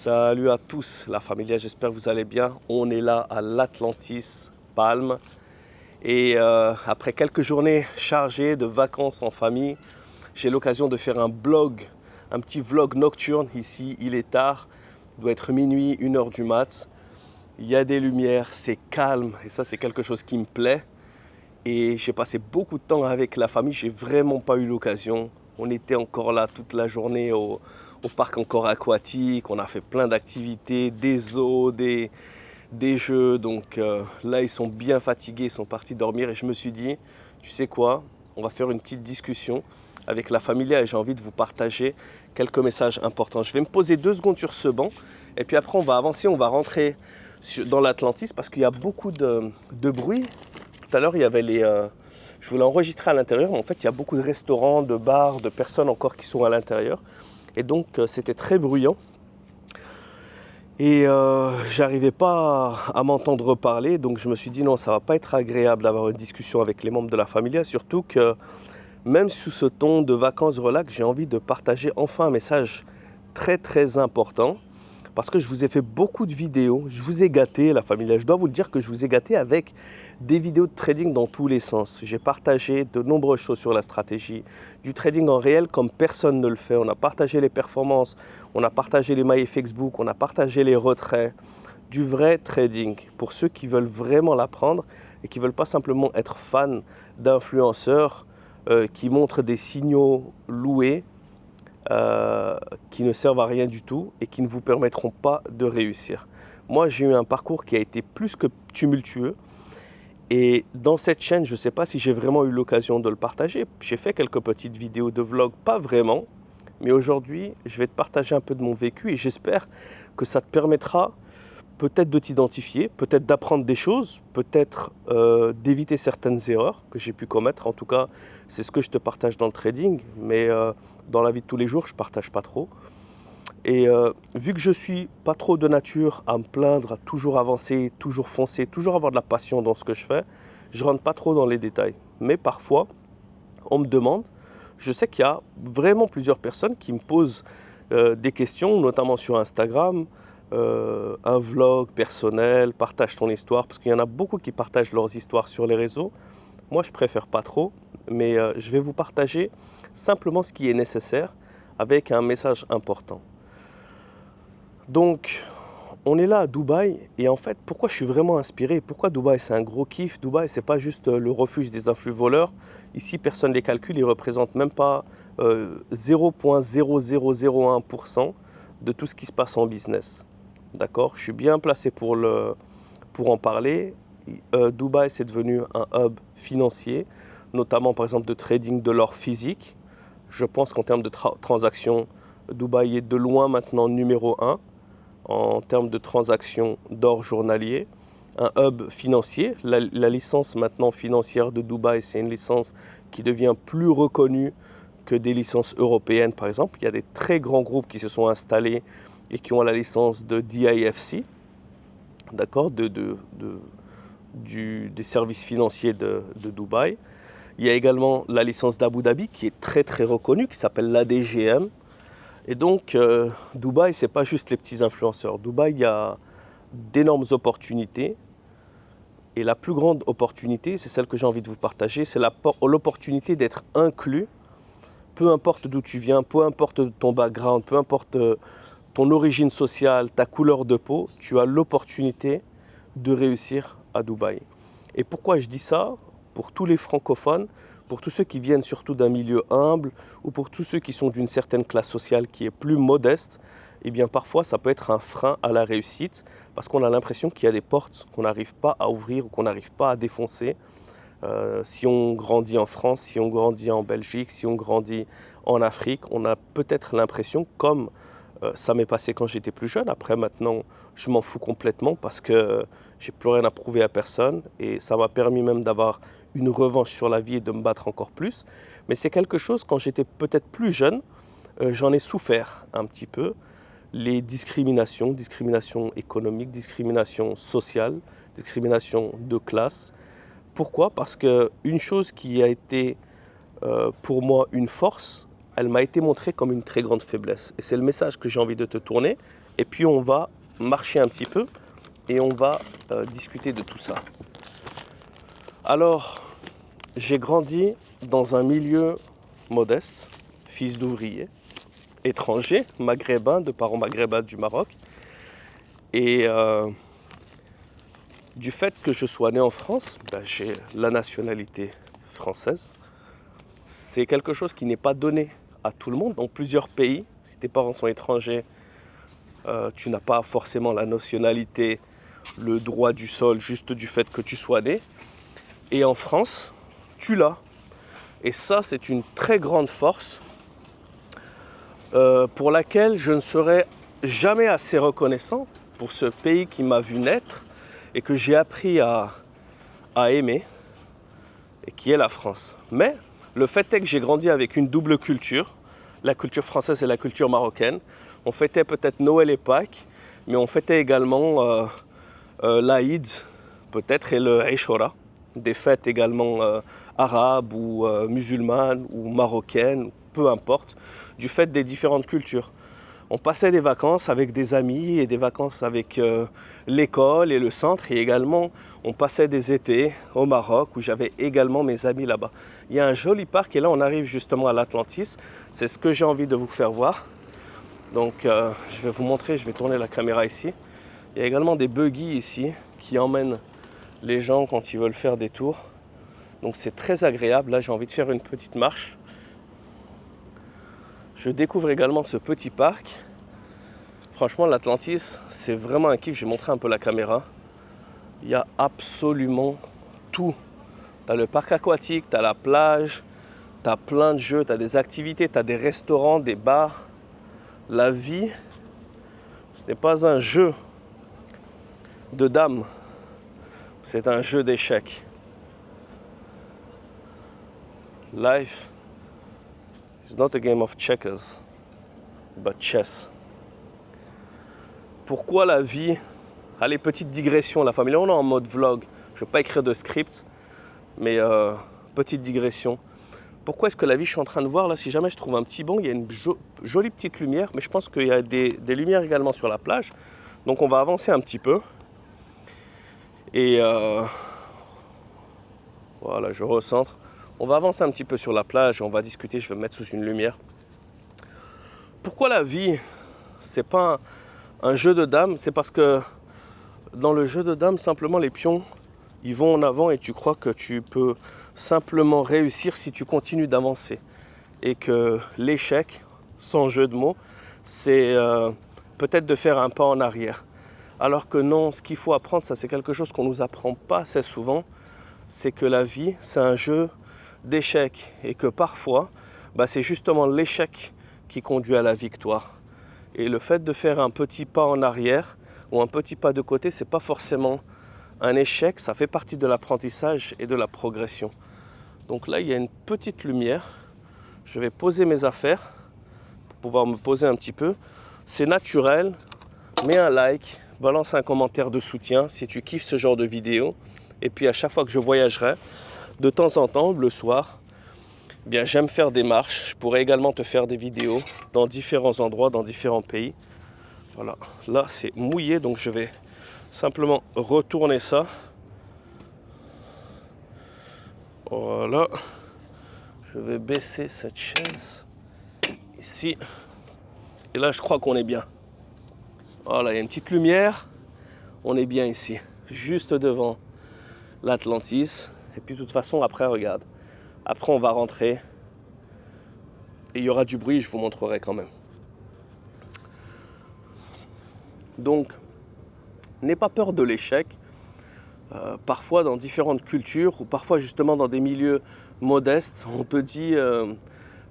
Salut à tous, la familia, j'espère que vous allez bien. On est là à l'Atlantis Palme et après quelques journées chargées de vacances en famille, j'ai l'occasion de faire un petit vlog nocturne. Ici, il est tard, il doit être minuit, 1 heure du mat. Il y a des lumières, c'est calme et ça c'est quelque chose qui me plaît. Et j'ai passé beaucoup de temps avec la famille, j'ai vraiment pas eu l'occasion. On était encore là toute la journée au parc encore aquatique, on a fait plein d'activités, des zoos, des jeux. Donc là, ils sont bien fatigués, ils sont partis dormir et je me suis dit, tu sais quoi, on va faire une petite discussion avec la famille et j'ai envie de vous partager quelques messages importants. Je vais me poser 2 secondes sur ce banc et puis après on va avancer, on va rentrer dans l'Atlantis parce qu'il y a beaucoup de bruit. Tout à l'heure, il y avait je voulais enregistrer à l'intérieur, mais en fait, il y a beaucoup de restaurants, de bars, de personnes encore qui sont à l'intérieur. Et donc, c'était très bruyant. Et j'arrivais pas à m'entendre parler. Donc, je me suis dit, non, ça va pas être agréable d'avoir une discussion avec les membres de la famille. Surtout que, même sous ce ton de vacances relax, j'ai envie de partager enfin un message très, très important. Parce que je vous ai fait beaucoup de vidéos, je vous ai gâté la famille. Je dois vous le dire que je vous ai gâté avec des vidéos de trading dans tous les sens. J'ai partagé de nombreuses choses sur la stratégie, du trading en réel comme personne ne le fait. On a partagé les performances, on a partagé les mailles Facebook, on a partagé les retraits, du vrai trading pour ceux qui veulent vraiment l'apprendre et qui ne veulent pas simplement être fans d'influenceurs qui montrent des signaux loués qui ne servent à rien du tout et qui ne vous permettront pas de réussir. Moi, j'ai eu un parcours qui a été plus que tumultueux et dans cette chaîne, je ne sais pas si j'ai vraiment eu l'occasion de le partager. J'ai fait quelques petites vidéos de vlog, pas vraiment, mais aujourd'hui, je vais te partager un peu de mon vécu et j'espère que ça te permettra peut-être de t'identifier, peut-être d'apprendre des choses, peut-être d'éviter certaines erreurs que j'ai pu commettre. En tout cas, c'est ce que je te partage dans le trading, mais dans la vie de tous les jours, je ne partage pas trop. Et vu que je suis pas trop de nature à me plaindre, à toujours avancer, toujours foncer, toujours avoir de la passion dans ce que je fais, je rentre pas trop dans les détails. Mais parfois, on me demande, je sais qu'il y a vraiment plusieurs personnes qui me posent des questions, notamment sur Instagram, un vlog personnel, partage ton histoire, parce qu'il y en a beaucoup qui partagent leurs histoires sur les réseaux. Moi, je préfère pas trop, mais je vais vous partager simplement ce qui est nécessaire avec un message important. Donc, on est là à Dubaï et en fait, pourquoi je suis vraiment inspiré? Pourquoi Dubaï, c'est un gros kiff? Dubaï, c'est pas juste le refuge des influx voleurs. Ici, personne ne les calcule, ils représentent même pas 0,0001% de tout ce qui se passe en business. D'accord? Je suis bien placé pour en parler. Dubaï, c'est devenu un hub financier, notamment par exemple de trading de l'or physique. Je pense qu'en termes de transactions, Dubaï est de loin maintenant numéro 1 en termes de transactions d'or journalier. Un hub financier, la licence maintenant financière de Dubaï, c'est une licence qui devient plus reconnue que des licences européennes par exemple. Il y a des très grands groupes qui se sont installés et qui ont la licence de DIFC, d'accord, des services financiers de Dubaï. Il y a également la licence d'Abu Dhabi qui est très très reconnue, qui s'appelle l'ADGM. Et donc, Dubaï, ce n'est pas juste les petits influenceurs. Dubaï, il y a d'énormes opportunités. Et la plus grande opportunité, c'est celle que j'ai envie de vous partager, c'est l'opportunité d'être inclus, peu importe d'où tu viens, peu importe ton background, peu importe ton origine sociale, ta couleur de peau, tu as l'opportunité de réussir à Dubaï. Et pourquoi je dis ça? Pour tous les francophones, pour tous ceux qui viennent surtout d'un milieu humble ou pour tous ceux qui sont d'une certaine classe sociale qui est plus modeste, eh bien parfois ça peut être un frein à la réussite parce qu'on a l'impression qu'il y a des portes qu'on n'arrive pas à ouvrir ou qu'on n'arrive pas à défoncer. Si on grandit en France, si on grandit en Belgique, si on grandit en Afrique, on a peut-être l'impression, comme ça m'est passé quand j'étais plus jeune. Après, maintenant, je m'en fous complètement parce que j'ai plus rien à prouver à personne et ça m'a permis même d'avoir une revanche sur la vie et de me battre encore plus. Mais c'est quelque chose, quand j'étais peut-être plus jeune, j'en ai souffert un petit peu. Les discriminations économiques, discriminations sociales, discriminations de classe. Pourquoi? Parce qu'une chose qui a été pour moi une force elle m'a été montrée comme une très grande faiblesse. Et c'est le message que j'ai envie de te tourner. Et puis on va marcher un petit peu et on va discuter de tout ça. Alors, j'ai grandi dans un milieu modeste, fils d'ouvrier, étranger, maghrébin, de parents maghrébins du Maroc. Et du fait que je sois né en France, j'ai la nationalité française. C'est quelque chose qui n'est pas donné à tout le monde. Dans plusieurs pays, si tes parents sont étrangers, tu n'as pas forcément la nationalité, le droit du sol, juste du fait que tu sois né. Et en France, tu l'as. Et ça, c'est une très grande force pour laquelle je ne serai jamais assez reconnaissant pour ce pays qui m'a vu naître et que j'ai appris à aimer, et qui est la France. Mais le fait est que j'ai grandi avec une double culture, la culture française et la culture marocaine. On fêtait peut-être Noël et Pâques, mais on fêtait également l'Aïd, peut-être, et le Aïchoura, des fêtes également arabes ou musulmanes ou marocaines, peu importe, du fait des différentes cultures. On passait des vacances avec des amis et des vacances avec l'école et le centre, et également on passait des étés au Maroc où j'avais également mes amis là-bas. Il y a un joli parc et là on arrive justement à l'Atlantis, c'est ce que j'ai envie de vous faire voir. Donc je vais vous montrer, je vais tourner la caméra ici. Il y a également des buggy ici qui emmènent les gens quand ils veulent faire des tours. Donc c'est très agréable, là j'ai envie de faire une petite marche. Je découvre également ce petit parc. Franchement, l'Atlantis, c'est vraiment un kiff. J'ai montré un peu la caméra. Il y a absolument tout. Tu as le parc aquatique, tu as la plage, tu as plein de jeux, tu as des activités, tu as des restaurants, des bars. La vie, ce n'est pas un jeu de dames, c'est un jeu d'échecs. Life is not a game of checkers, but chess. Pourquoi la vie? Allez, petite digression, la famille. On est en mode vlog. Je ne vais pas écrire de script, mais petite digression. Pourquoi est-ce que la vie, je suis en train de voir là, si jamais je trouve un petit banc, il y a une jolie petite lumière, mais je pense qu'il y a des lumières également sur la plage. Donc on va avancer un petit peu. Et voilà, je recentre. On va avancer un petit peu sur la plage et on va discuter. Je vais me mettre sous une lumière. Pourquoi la vie, c'est pas un jeu de dames? C'est parce que dans le jeu de dames, simplement les pions, ils vont en avant et tu crois que tu peux simplement réussir si tu continues d'avancer. Et que l'échec, sans jeu de mots, c'est peut-être de faire un pas en arrière. Alors que non, ce qu'il faut apprendre, ça c'est quelque chose qu'on ne nous apprend pas assez souvent, c'est que la vie, c'est un jeu d'échecs et que parfois, c'est justement l'échec qui conduit à la victoire. Et le fait de faire un petit pas en arrière ou un petit pas de côté, c'est pas forcément un échec, ça fait partie de l'apprentissage et de la progression. Donc là, il y a une petite lumière. Je vais poser mes affaires pour pouvoir me poser un petit peu. C'est naturel, mets un like, balance un commentaire de soutien si tu kiffes ce genre de vidéo. Et puis à chaque fois que je voyagerai, de temps en temps, le soir, j'aime faire des marches. Je pourrais également te faire des vidéos dans différents endroits, dans différents pays. Voilà, là c'est mouillé, donc je vais simplement retourner ça. Voilà, je vais baisser cette chaise ici. Et là, je crois qu'on est bien. Voilà, il y a une petite lumière. On est bien ici, juste devant l'Atlantis. Et puis de toute façon, après, regarde. Après, on va rentrer. Et il y aura du bruit, je vous montrerai quand même. Donc, n'aie pas peur de l'échec. Parfois, dans différentes cultures, ou parfois justement dans des milieux modestes, on te dit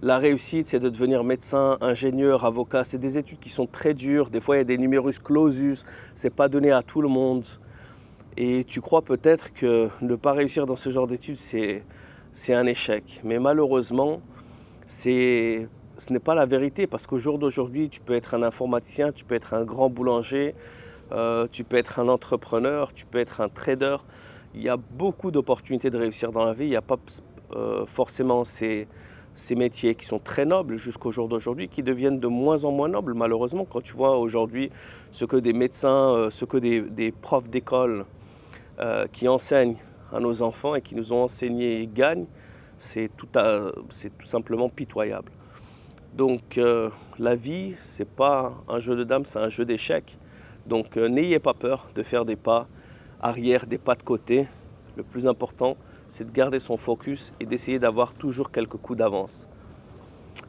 la réussite, c'est de devenir médecin, ingénieur, avocat. C'est des études qui sont très dures. Des fois, il y a des numerus clausus. C'est pas donné à tout le monde. Et tu crois peut-être que ne pas réussir dans ce genre d'études, c'est un échec. Mais malheureusement, ce n'est pas la vérité. Parce qu'au jour d'aujourd'hui, tu peux être un informaticien, tu peux être un grand boulanger, tu peux être un entrepreneur, tu peux être un trader. Il y a beaucoup d'opportunités de réussir dans la vie. Il n'y a pas forcément ces ces métiers qui sont très nobles jusqu'au jour d'aujourd'hui, qui deviennent de moins en moins nobles malheureusement. Quand tu vois aujourd'hui ce que des médecins, ce que des profs d'école qui enseignent à nos enfants et qui nous ont enseigné gagnent, c'est tout simplement pitoyable. Donc la vie, c'est pas un jeu de dames, c'est un jeu d'échecs. Donc n'ayez pas peur de faire des pas arrière, des pas de côté. Le plus important, c'est de garder son focus et d'essayer d'avoir toujours quelques coups d'avance.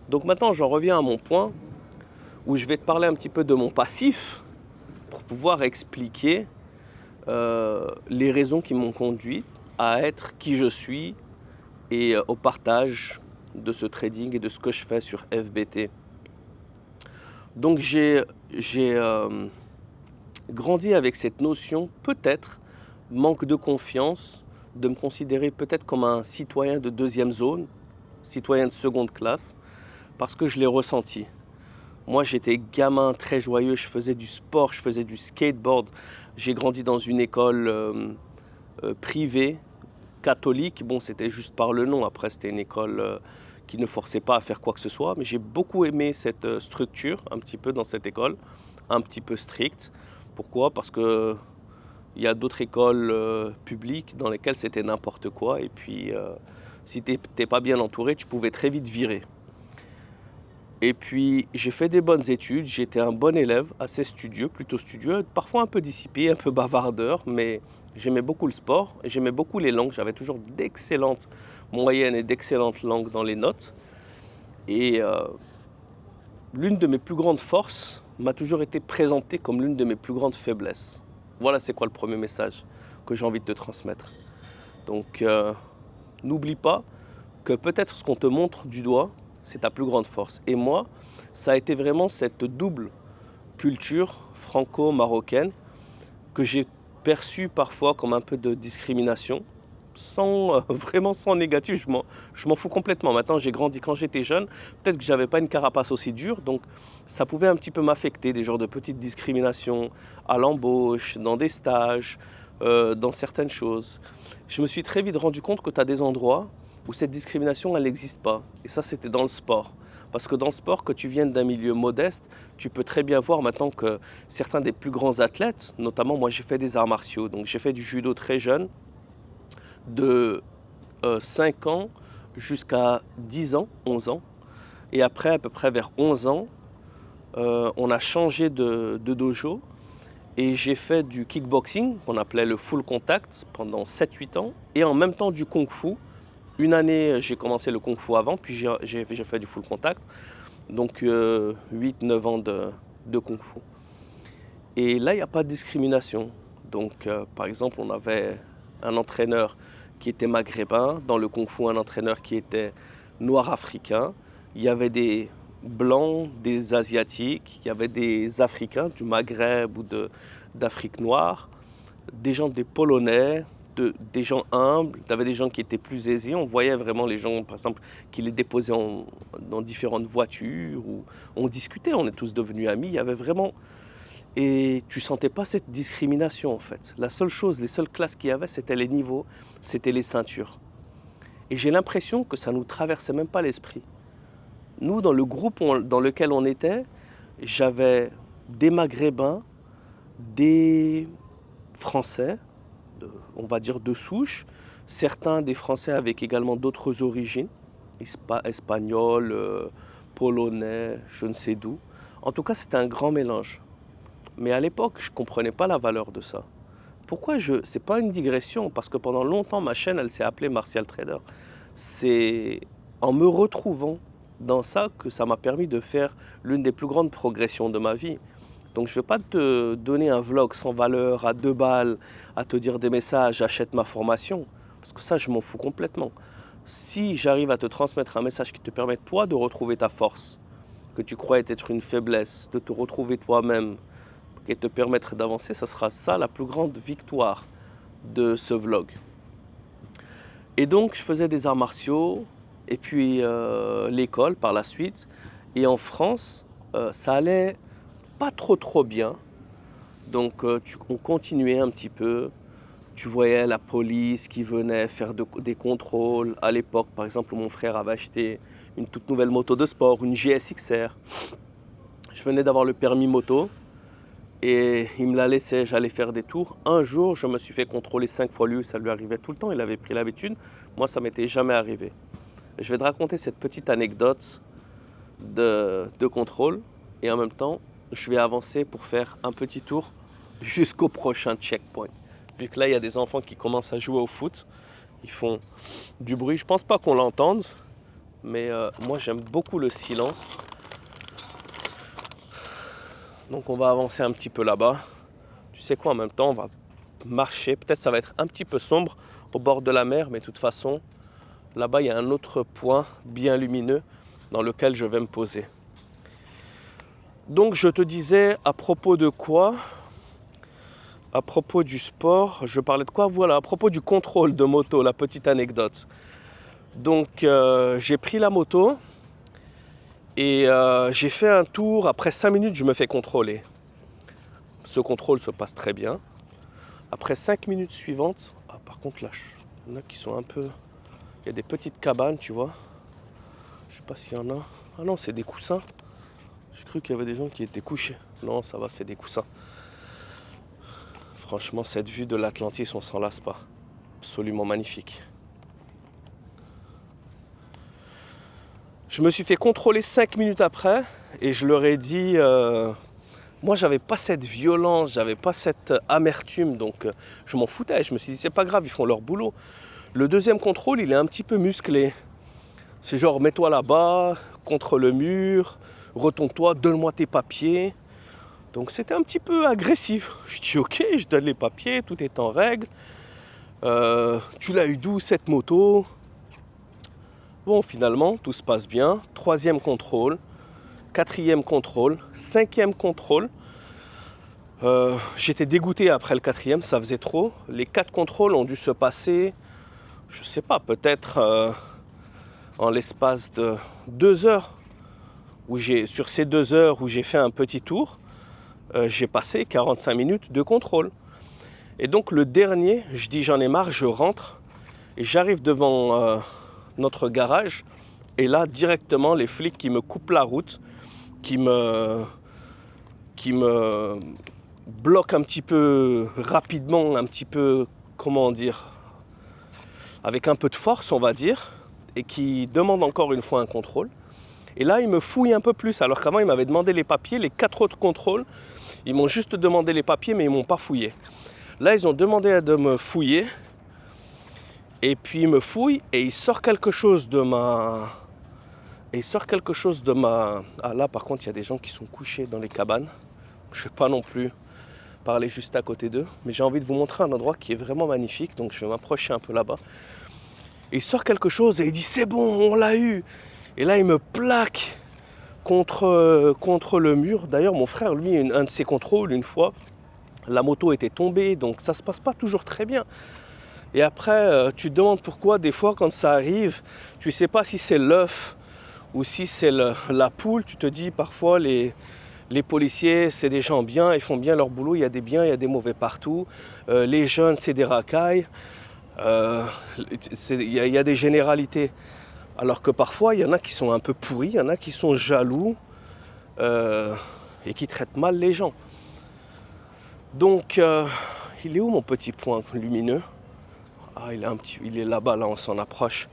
Donc maintenant, j'en reviens à mon point où je vais te parler un petit peu de mon passif pour pouvoir expliquer les raisons qui m'ont conduit à être qui je suis et au partage de ce trading et de ce que je fais sur FBT. Donc j'ai grandi avec cette notion, peut-être, manque de confiance, de me considérer peut-être comme un citoyen de deuxième zone, citoyen de seconde classe, parce que je l'ai ressenti. Moi, j'étais gamin très joyeux, je faisais du sport, je faisais du skateboard. J'ai grandi dans une école privée, catholique. Bon, c'était juste par le nom. Après, c'était une école qui ne forçait pas à faire quoi que ce soit. Mais j'ai beaucoup aimé cette structure, un petit peu dans cette école, un petit peu stricte. Pourquoi? Parce que il y a d'autres écoles publiques dans lesquelles c'était n'importe quoi. Et puis, si tu n'étais pas bien entouré, tu pouvais très vite virer. Et puis, j'ai fait des bonnes études. J'étais un bon élève, assez studieux, plutôt studieux, parfois un peu dissipé, un peu bavardeur, mais j'aimais beaucoup le sport et j'aimais beaucoup les langues. J'avais toujours d'excellentes moyennes et d'excellentes langues dans les notes. Et l'une de mes plus grandes forces m'a toujours été présentée comme l'une de mes plus grandes faiblesses. Voilà, c'est quoi le premier message que j'ai envie de te transmettre. Donc, n'oublie pas que peut-être ce qu'on te montre du doigt, c'est ta plus grande force. Et moi, ça a été vraiment cette double culture franco-marocaine que j'ai perçue parfois comme un peu de discrimination, vraiment sans négatif, je m'en fous complètement. Maintenant, j'ai grandi quand j'étais jeune, peut-être que j'avais pas une carapace aussi dure, donc ça pouvait un petit peu m'affecter, des genres de petites discriminations à l'embauche, dans des stages, dans certaines choses. Je me suis très vite rendu compte que tu as des endroits où cette discrimination, elle n'existe pas. Et ça, c'était dans le sport. Parce que dans le sport, que tu viennes d'un milieu modeste, tu peux très bien voir maintenant que certains des plus grands athlètes, notamment moi j'ai fait des arts martiaux, donc j'ai fait du judo très jeune, de 5 ans jusqu'à 10 ans, 11 ans. Et après, à peu près vers 11 ans, on a changé de dojo et j'ai fait du kickboxing, qu'on appelait le full contact, pendant 7-8 ans, et en même temps du kung-fu. Une année, j'ai commencé le kung-fu avant, puis j'ai fait du full contact, donc 8-9 ans de kung-fu. Et là, il n'y a pas de discrimination. Donc, par exemple, on avait un entraîneur qui était maghrébin, dans le kung-fu, un entraîneur qui était noir africain. Il y avait des blancs, des asiatiques, il y avait des africains du Maghreb ou d'Afrique noire, des polonais, des gens humbles, tu avais des gens qui étaient plus aisés. On voyait vraiment les gens, par exemple, qui les déposaient dans différentes voitures, ou on discutait, on est tous devenus amis. Il y avait vraiment... Et tu sentais pas cette discrimination en fait. La seule chose, les seules classes qu'il y avait, c'était les niveaux, c'était les ceintures. Et j'ai l'impression que ça nous traversait même pas l'esprit. Nous, dans le groupe dans lequel on était, j'avais des Maghrébins, des Français, on va dire de souche, certains des Français avec également d'autres origines, espagnols, polonais, je ne sais d'où. En tout cas, c'était un grand mélange. Mais à l'époque, je ne comprenais pas la valeur de ça. Pourquoi c'est pas une digression, parce que pendant longtemps, ma chaîne, elle s'est appelée Martial Trader. C'est en me retrouvant dans ça que ça m'a permis de faire l'une des plus grandes progressions de ma vie. Donc je ne vais pas te donner un vlog sans valeur à 2 balles, à te dire des messages, achète ma formation, parce que ça, je m'en fous complètement. Si j'arrive à te transmettre un message qui te permet, toi, de retrouver ta force, que tu croyais être une faiblesse, de te retrouver toi-même, et te permettre d'avancer, ça sera ça la plus grande victoire de ce vlog. Et donc je faisais des arts martiaux, et puis l'école par la suite. Et en France, ça allait pas trop bien. Donc on continuait un petit peu. Tu voyais la police qui venait faire des contrôles. À l'époque, par exemple, mon frère avait acheté une toute nouvelle moto de sport, une GSXR. Je venais d'avoir le permis moto et il me la laissait, j'allais faire des tours. Un jour, je me suis fait contrôler 5 fois lui, ça lui arrivait tout le temps, il avait pris l'habitude. Moi, ça m'était jamais arrivé. Je vais te raconter cette petite anecdote de contrôle et en même temps, je vais avancer pour faire un petit tour jusqu'au prochain checkpoint. Vu que là, il y a des enfants qui commencent à jouer au foot, ils font du bruit. Je pense pas qu'on l'entende, mais moi, j'aime beaucoup le silence. Donc on va avancer un petit peu là-bas. Tu sais quoi, en même temps, on va marcher. Peut-être ça va être un petit peu sombre au bord de la mer, mais de toute façon, là-bas, il y a un autre point bien lumineux dans lequel je vais me poser. Donc je te disais à propos de quoi? À propos du sport, je parlais de quoi? Voilà, à propos du contrôle de moto, la petite anecdote. Donc j'ai pris la moto. Et j'ai fait un tour, après 5 minutes, je me fais contrôler. Ce contrôle se passe très bien. Après 5 minutes suivantes, par contre là, il y en a qui sont un peu... Il y a des petites cabanes, tu vois. Je sais pas s'il y en a. Ah non, c'est des coussins. J'ai cru qu'il y avait des gens qui étaient couchés. Non, ça va, c'est des coussins. Franchement, cette vue de l'Atlantis, on s'en lasse pas. Absolument magnifique. Je me suis fait contrôler 5 minutes après et je leur ai dit, moi j'avais pas cette violence, j'avais pas cette amertume, donc je m'en foutais. Je me suis dit c'est pas grave, ils font leur boulot. Le deuxième contrôle, il est un petit peu musclé. C'est genre mets-toi là-bas, contre le mur, retourne-toi, donne-moi tes papiers. Donc c'était un petit peu agressif. Je dis ok, je donne les papiers, tout est en règle. Tu l'as eu d'où cette moto? Bon, finalement, tout se passe bien. 3e contrôle, 4e contrôle, 5e contrôle. J'étais dégoûté après le 4e, ça faisait trop. Les 4 contrôles ont dû se passer, je sais pas, peut-être en l'espace de 2 heures. Sur ces 2 heures où j'ai fait un petit tour, j'ai passé 45 minutes de contrôle. Et donc le dernier, je dis j'en ai marre, je rentre et j'arrive devant notre garage et là directement les flics qui me coupent la route, qui me bloquent un petit peu rapidement, un petit peu, comment dire, avec un peu de force on va dire, et qui demandent encore une fois un contrôle. Et là ils me fouillent un peu plus, alors qu'avant ils m'avaient demandé les papiers. Les 4 autres contrôles, ils m'ont juste demandé les papiers mais ils m'ont pas fouillé. Là ils ont demandé de me fouiller. Et puis il me fouille et il sort quelque chose de ma... Ah là par contre il y a des gens qui sont couchés dans les cabanes. Je ne vais pas non plus parler juste à côté d'eux. Mais j'ai envie de vous montrer un endroit qui est vraiment magnifique. Donc je vais m'approcher un peu là-bas. Et il sort quelque chose et il dit c'est bon, on l'a eu. Et là il me plaque contre le mur. D'ailleurs mon frère, lui, un de ses contrôles, une fois, la moto était tombée. Donc ça ne se passe pas toujours très bien. Et après, tu te demandes pourquoi, des fois, quand ça arrive, tu ne sais pas si c'est l'œuf ou si c'est la poule. Tu te dis, parfois, les policiers, c'est des gens bien, ils font bien leur boulot. Il y a des biens, il y a des mauvais partout. Les jeunes, c'est des racailles. Il y a des généralités. Alors que parfois, il y en a qui sont un peu pourris, il y en a qui sont jaloux et qui traitent mal les gens. Donc, il est où mon petit point lumineux ? Ah, il est là-bas, là, on s'en approche.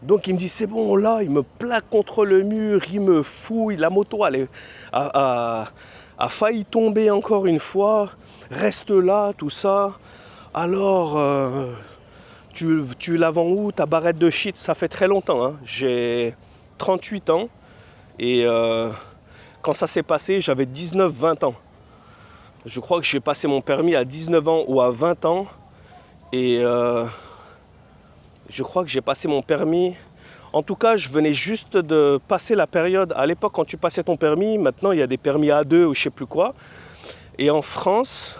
Donc il me dit, c'est bon, là, il me plaque contre le mur, il me fouille, la moto a failli tomber encore une fois, reste là, tout ça. Alors, tu la vends où, ta barrette de shit? Ça fait très longtemps, hein. J'ai 38 ans et quand ça s'est passé, j'avais 19-20 ans. Je crois que j'ai passé mon permis à 19 ans ou à 20 ans. Et je crois que j'ai passé mon permis. En tout cas, je venais juste de passer la période. À l'époque, quand tu passais ton permis, maintenant, il y a des permis A2 ou je ne sais plus quoi. Et en France,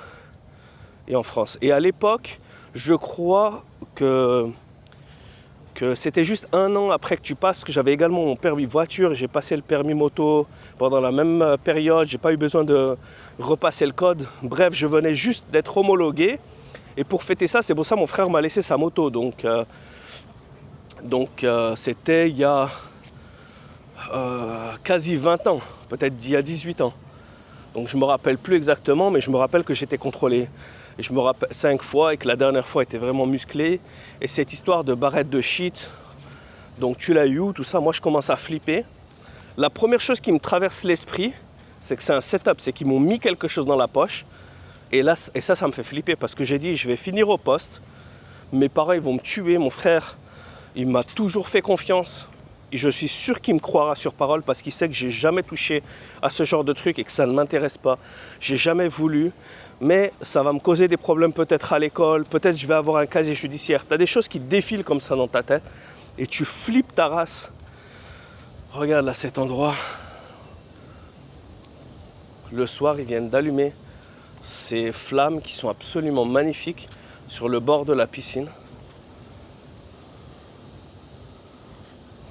et à l'époque, je crois que c'était juste 1 an après que tu passes, parce que j'avais également mon permis voiture. J'ai passé le permis moto pendant la même période. Je n'ai pas eu besoin de repasser le code. Bref, je venais juste d'être homologué. Et pour fêter ça, c'est pour ça que mon frère m'a laissé sa moto. Donc Donc c'était il y a quasi 20 ans, peut-être il y a 18 ans. Donc je me rappelle plus exactement, mais je me rappelle que j'étais contrôlé. Et je me rappelle 5 fois et que la dernière fois était vraiment musclée. Et cette histoire de barrette de shit, donc tu l'as eu, tout ça, moi je commence à flipper. La première chose qui me traverse l'esprit, c'est que c'est un setup, c'est qu'ils m'ont mis quelque chose dans la poche. Et là, et ça me fait flipper parce que j'ai dit, je vais finir au poste. Mes parents, ils vont me tuer. Mon frère, il m'a toujours fait confiance. Et je suis sûr qu'il me croira sur parole parce qu'il sait que j'ai jamais touché à ce genre de truc et que ça ne m'intéresse pas. J'ai jamais voulu. Mais ça va me causer des problèmes peut-être à l'école. Peut-être je vais avoir un casier judiciaire. Tu as des choses qui défilent comme ça dans ta tête. Et tu flippes ta race. Regarde là cet endroit. Le soir, ils viennent d'allumer ces flammes qui sont absolument magnifiques sur le bord de la piscine.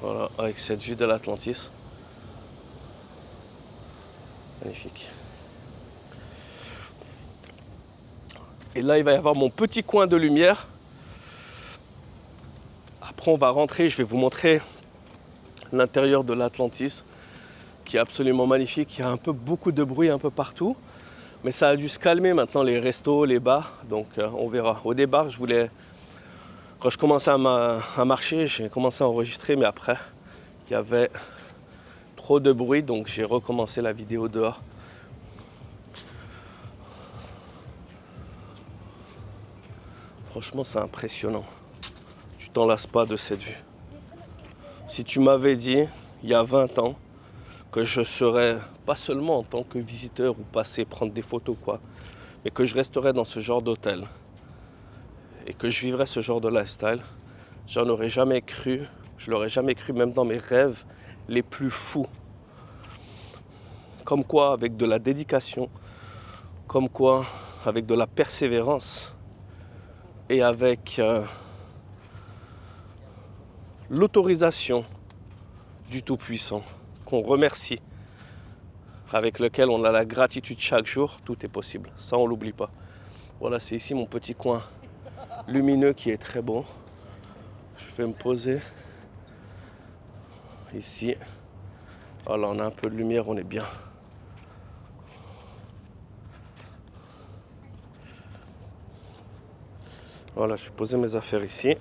Voilà, avec cette vue de l'Atlantis. Magnifique. Et là, il va y avoir mon petit coin de lumière. Après, on va rentrer, je vais vous montrer l'intérieur de l'Atlantis, qui est absolument magnifique. Il y a beaucoup de bruit un peu partout. Mais ça a dû se calmer maintenant, les restos, les bars. Donc, on verra. Au départ, quand je commençais à marcher, j'ai commencé à enregistrer. Mais après, il y avait trop de bruit. Donc, j'ai recommencé la vidéo dehors. Franchement, c'est impressionnant. Tu t'en lasses pas de cette vue. Si tu m'avais dit, il y a 20 ans, que je serais, pas seulement en tant que visiteur ou passer prendre des photos, quoi, mais que je resterais dans ce genre d'hôtel et que je vivrais ce genre de lifestyle, j'en aurais jamais cru. Je l'aurais jamais cru, même dans mes rêves les plus fous. Comme quoi, avec de la dédication, comme quoi, avec de la persévérance, et avec l'autorisation du Tout-Puissant, qu'on remercie, avec lequel on a la gratitude chaque jour, tout est possible. Ça, on ne l'oublie pas. Voilà, c'est ici mon petit coin lumineux qui est très beau. Je vais me poser ici. Voilà, on a un peu de lumière, on est bien. Voilà, je vais poser mes affaires ici.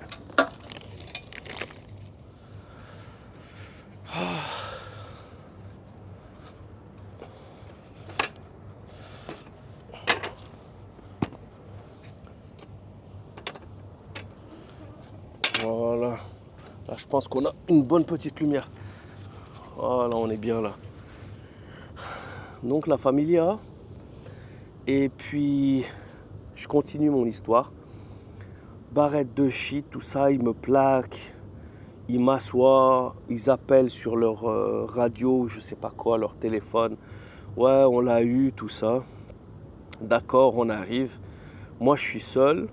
Voilà. Là, je pense qu'on a une bonne petite lumière. Voilà, on est bien là. Donc la familia. Et puis, je continue mon histoire. Barrette de shit, tout ça, ils me plaquent. Ils m'assoient, ils appellent sur leur radio, je sais pas quoi, leur téléphone. Ouais, on l'a eu, tout ça. D'accord, on arrive. Moi, je suis seul.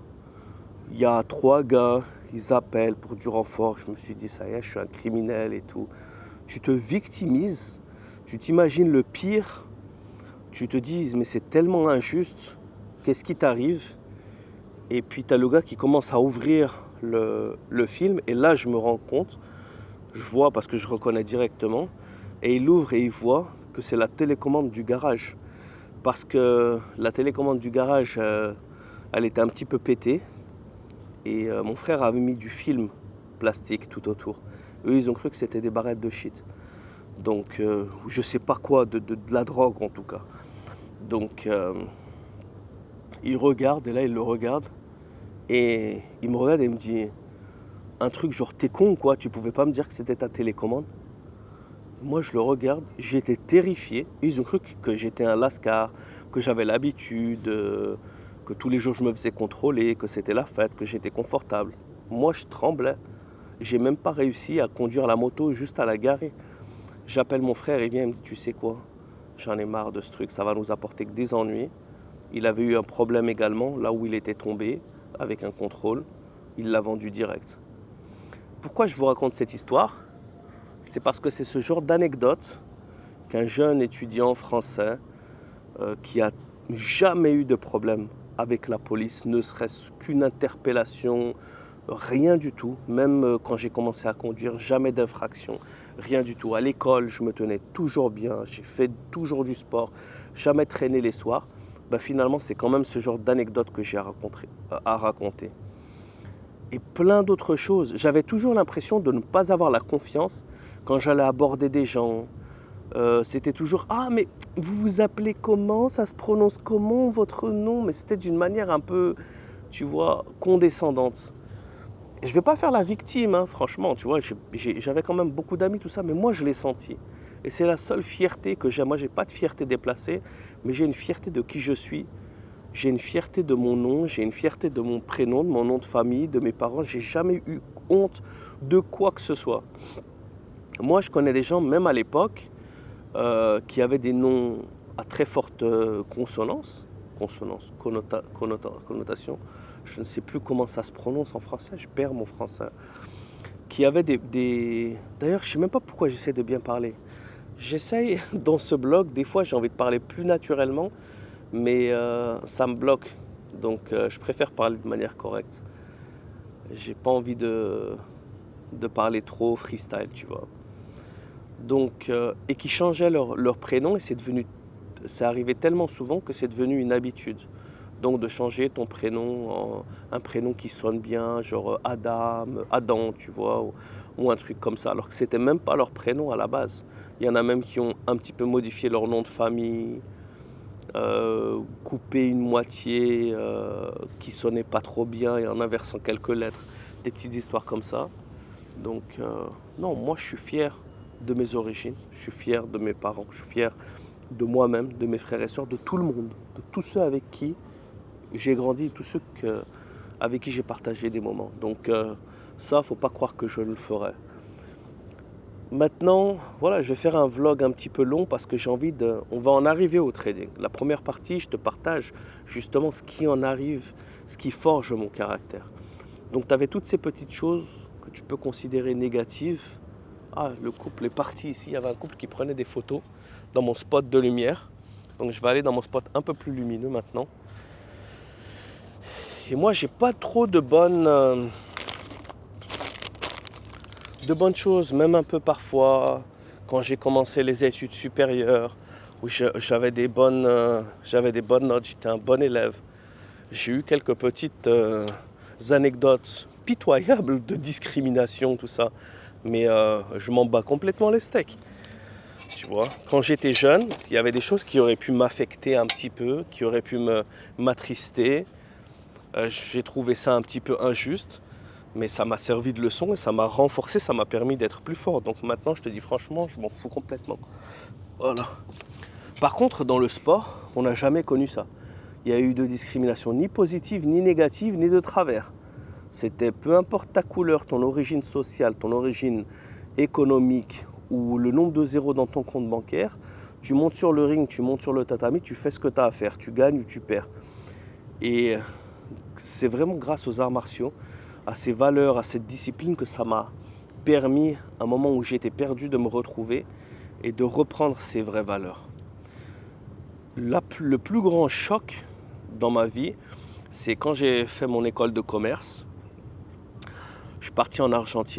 Il y a 3 gars, ils appellent pour du renfort. Je me suis dit, ça y est, je suis un criminel et tout. Tu te victimises, tu t'imagines le pire. Tu te dis, mais c'est tellement injuste. Qu'est-ce qui t'arrive? Et puis, tu as le gars qui commence à ouvrir le film. Et là, je me rends compte, je vois parce que je reconnais directement. Et il ouvre et il voit que c'est la télécommande du garage. Parce que la télécommande du garage, elle était un petit peu pétée. Et mon frère avait mis du film plastique tout autour. Eux, ils ont cru que c'était des barrettes de shit. Donc, je sais pas quoi, de la drogue en tout cas. Donc, il regarde, et là, il le regarde. Et il me regarde et il me dit un truc genre, t'es con quoi, tu pouvais pas me dire que c'était ta télécommande? Moi, je le regarde, j'étais terrifié. Ils ont cru que j'étais un lascar, que j'avais l'habitude, que tous les jours je me faisais contrôler, que c'était la fête, que j'étais confortable. Moi, je tremblais. J'ai même pas réussi à conduire la moto juste à la garer. J'appelle mon frère, il vient, il me dit, tu sais quoi? J'en ai marre de ce truc, ça va nous apporter que des ennuis. Il avait eu un problème également, là où il était tombé, avec un contrôle. Il l'a vendu direct. Pourquoi je vous raconte cette histoire? C'est parce que c'est ce genre d'anecdote qu'un jeune étudiant français qui a jamais eu de problème avec la police, ne serait-ce qu'une interpellation, Rien du tout. Même quand j'ai commencé à conduire, jamais d'infraction. Rien du tout. À l'école, je me tenais toujours bien. J'ai fait toujours du sport. Jamais traîné les soirs. Bah, finalement, c'est quand même ce genre d'anecdote que j'ai à raconter. Et plein d'autres choses. J'avais toujours l'impression de ne pas avoir la confiance quand j'allais aborder des gens. C'était toujours ah mais vous vous appelez comment, ça se prononce comment votre nom, mais c'était d'une manière un peu, tu vois, condescendante. Et je vais pas faire la victime, hein, franchement, tu vois, j'avais quand même beaucoup d'amis, tout ça, mais moi je l'ai senti. Et c'est la seule fierté que j'ai. Moi, j'ai pas de fierté déplacée, mais j'ai une fierté de qui je suis. J'ai une fierté de mon nom, j'ai une fierté de mon prénom, de mon nom de famille, de mes parents. J'ai jamais eu honte de quoi que ce soit. Moi, je connais des gens, même à l'époque, qui avaient des noms à très forte connotation. Je ne sais plus comment ça se prononce en français, je perds mon français. Qui avaient D'ailleurs, je ne sais même pas pourquoi j'essaie de bien parler. J'essaye dans ce blog, des fois j'ai envie de parler plus naturellement, mais ça me bloque. Donc je préfère parler de manière correcte. J'ai pas envie de parler trop freestyle, tu vois. Donc, et qui changeaient leur prénom, et c'est arrivé tellement souvent que c'est devenu une habitude. Donc de changer ton prénom en un prénom qui sonne bien, genre Adam, tu vois, ou un truc comme ça, alors que c'était même pas leur prénom à la base. Il y en a même qui ont un petit peu modifié leur nom de famille, coupé une moitié qui sonnait pas trop bien et en inversant quelques lettres, des petites histoires comme ça. Donc non, moi je suis fier de mes origines, je suis fier de mes parents, je suis fier de moi-même, de mes frères et sœurs, de tout le monde, de tous ceux avec qui j'ai grandi, tous ceux avec qui j'ai partagé des moments. Donc ça, faut pas croire que je le ferai. Maintenant, voilà, je vais faire un vlog un petit peu long parce que on va en arriver au trading. La première partie, je te partage justement ce qui en arrive, ce qui forge mon caractère. Donc tu avais toutes ces petites choses que tu peux considérer négatives. Ah, le couple est parti ici. Il y avait un couple qui prenait des photos dans mon spot de lumière. Donc je vais aller dans mon spot un peu plus lumineux maintenant. Et moi, j'ai pas trop de bonnes choses, même un peu parfois, quand j'ai commencé les études supérieures, où j'avais des bonnes notes, j'étais un bon élève. J'ai eu quelques petites anecdotes pitoyables de discrimination, tout ça. Mais je m'en bats complètement les steaks. Tu vois, quand j'étais jeune, il y avait des choses qui auraient pu m'affecter un petit peu, qui auraient pu m'attrister. J'ai trouvé ça un petit peu injuste, mais ça m'a servi de leçon et ça m'a renforcé, ça m'a permis d'être plus fort. Donc maintenant, je te dis franchement, je m'en fous complètement. Voilà. Par contre, dans le sport, on n'a jamais connu ça. Il y a eu de discrimination ni positive, ni négative, ni de travers. C'était peu importe ta couleur, ton origine sociale, ton origine économique ou le nombre de zéros dans ton compte bancaire, tu montes sur le ring, tu montes sur le tatami, tu fais ce que tu as à faire, tu gagnes ou tu perds. Et c'est vraiment grâce aux arts martiaux, à ces valeurs, à cette discipline que ça m'a permis, à un moment où j'étais perdu, de me retrouver et de reprendre ces vraies valeurs. Le plus grand choc dans ma vie, c'est quand j'ai fait mon école de commerce. Je suis parti en Argentine.